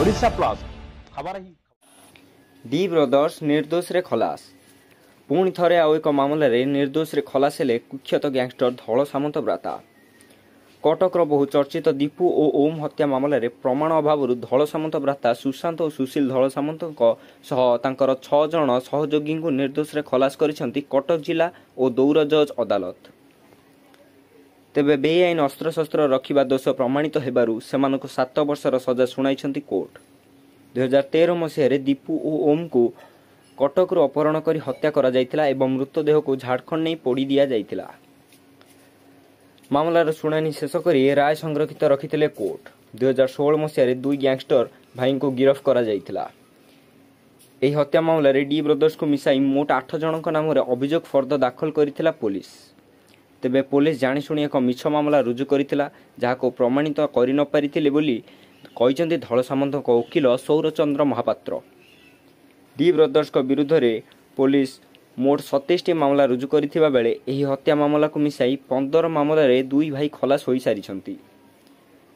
Odisha plus खबर ही D brothers निर्दोष रे खलास। पुणी थरे आउ एक मामलें निर्दोष रे खलास हेले कुख्यात गैंगस्टर धौल सामंत ब्राता। कटकर बहु चर्चित दीपू और ओम हत्या मामलें प्रमाण अभाव धौल सामंत ब्राता सुशांत और सुशील धौल सामंत तांकर 6 जन सहयोगी निर्दोष रे खलास करिसेंती कटक जिला और दौर जज अदालत। तेबे बेआईन अस्त्रशस्त्र रखिबा दोष प्रमाणित हेबारु सेमानकु 7 वर्षर सजा सुनाइछंती कोर्ट। 2013 मसीह दीपू और ओम को कटकरू अपहरण कर हत्या करा जायतिला एवं मृतदेह को झारखंड नहीं पोड़ी दिया जायतिला। मामलार शुणानी शेष करी राय संरक्षित रखिथिले कोर्ट। 2016 मसीह 2 गैंगस्टर भाई को गिरफ्त करा जायतिला। एही हत्या मामला डी ब्रदर्स को मिसाई मोट 8 जनक नाम अभियोग फर्द दाखल करिथिला पुलिस। तेबे पुलिस जाणीशुणी एक मिछ मामला रुजु करिथिला जाहाको प्रमाणित करि न पारिथिले बोली कहिसेंती धौल सामंत वकील सौरचंद्र महापात्र। डी ब्रदर्स विरुद्ध में पुलिस मोट 27 मामला रुजु करिथिबा बेले एही हत्या मामला को मिसाई 15 मामला रे 2 भाई खलास होई सारिछंती।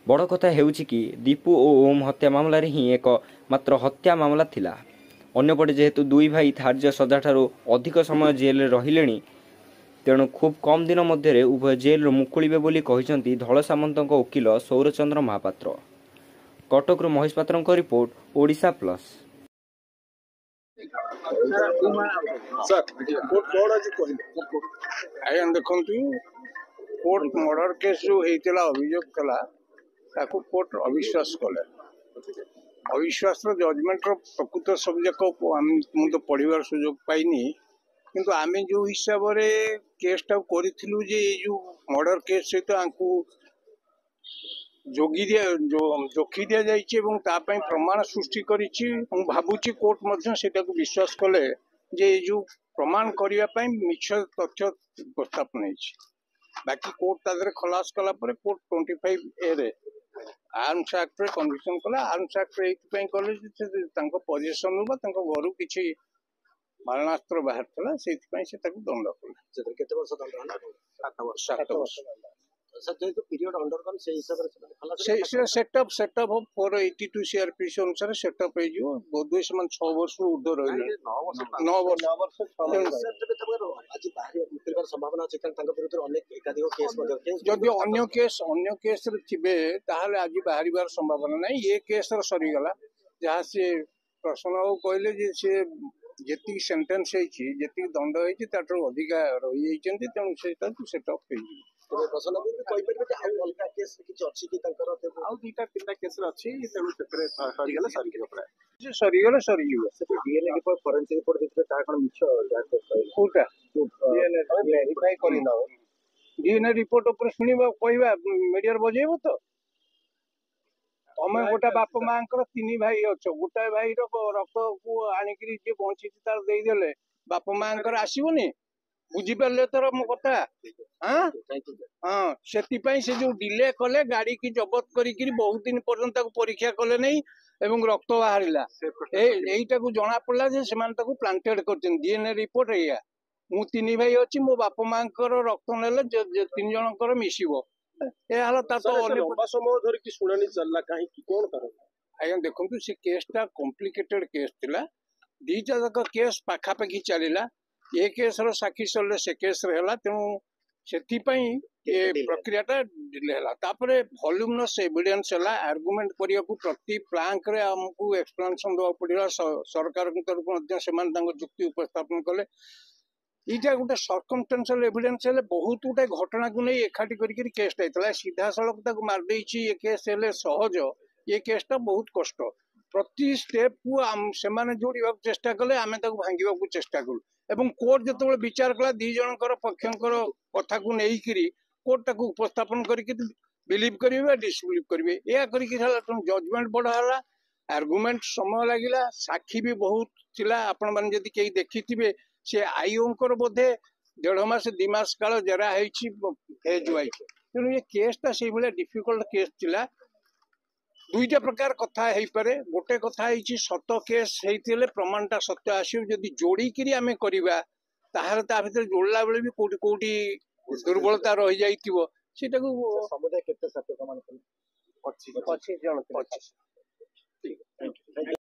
बड़ कथा हेउछि कि दीपू और ओम हत्या मामला रे ही एक मात्र हत्या मामला थिला। अन्यपटे जेहेतु 2 भाई धार्य सजा ठारू अधिक समय जेल रहिलेनी तेणु खूब कम दिन मध्य उभय जेल मुकुलिबे बोली कहिसेंती धौल सामंत वकील सौरचंद्र महापात्र। कटक महेश पात्र रिपोर्ट ओडिशा प्लस। आज्ञा देखु कोर्ट मर्डर केस जो होता अभियोग कोर्ट अविश्वास कले। अविश्वास जजमेंट प्रकृत सब्जेक्ट मुझे तो पढ़ार सुजोग पाइनी किंतु आम जो हिसाब से केसटा करूँ जो मर्डर केस सहित जोगी दिया जोखी दि जापी प्रमाण सृष्टि कर भावुची कोर्ट को विश्वास कले जे जो प्रमाण करने मिछ तथ्य उपस्थापन है। बाकी कोर्ट तादरे खलास कलापर कोर्ट 25A रे आर्म्स एक्ट रे कन्विक्शन कला। आर्म्स एक्ट ये कले पोजिशन घर किसी मारणास्त्र बाहर था से दंड कले। सेटअप 482 CRPC अनुसार सेटअप हो बोधे से 6 वर्ष ऊर्ध रही 9 वर्ष जदि अन्य केस थे ताहले आज बाहर संभावना नहीं। ये केस सरीगला जहाँ सी प्रश्न बाबू कहले जे सी जी सेन्टेन्स जी दंड होती अधिका रही तेणु सेटअप सरीगले डीएनए रिपोर्ट शुणा कह मीडिया बजेब तो तुम गोटे बाप माँ 3 भाई अच्छ गोटाए भाई रक्त को आणिक बंची तार देदेले बाप माँ आसबनी बुझीपारे तर मो कथा। हाँ हाँ से जो डिले कले गाड़ी की जबत करी बहुत दिन पर्यंत परीक्षा कले नहीं एवं रक्त बाहर यहीटा को जना पड़ा से प्लांटेड कर डीएनए रिपोर्ट या मु 3 भाई अच्छी मो बाप माँ रक्त ने 3 जनकर मिसब आज्ञा देखु से केसटा कॉम्प्लिकेटेड केस थिला। 2टा जाक केस पाखापाखि चलला ये केस साक्षी चलले से केस रहा तेणु से प्रक्रियाटा डिले है। तापर वॉल्यूमनस एविडेंस है आर्गुमेंट करिया प्रति प्लांक रे हमको एक्सप्लेनेशन दवा पड़ा सरकार तरफ से जुक्ति उपस्थापन कले। यहाँ गोटे सर्कमस्टेंशियल एविडेंस है बहुत गुटे घटना को नहीं एकाठी कर केसटा होता सीधा सड़क मारदे ये केस हेले सहज ये केसटा बहुत कष्ट प्रति स्टेप को से जोड़ा चेष्टा कले आम भांगा चेष्टा कलु एवं कोर्ट जो विचार कला 2 जनकर पक्षर कथा को लेकिन कोर्ट ताक उपस्थापन करके बिलीव करेंगे डिसबिलीव करेंगे या जजमेंट बड़ा आर्गुमेंट समय लगिला साक्षी भी बहुत थिला। आपण मैंने जदि कहीं देखी से आईओंकर बोधे 1.5 मास 2 मास काल जरा फेज वाइज तेणु ये केसटा से डिफिकल्ट केस थिला। 2टा प्रकार कथा है पारे गोटे कथा सत केस होते प्रमाणटा सत्य आसो जदि जोड़ी आम करवा ताहले ता भीतर जोड़ला बेले भी कोटी कोटी दुर्बलता रही जाइतिबो सेटा को समुदाय केते सत्य प्रमाण 25 जन ठीक है, थैंक यू।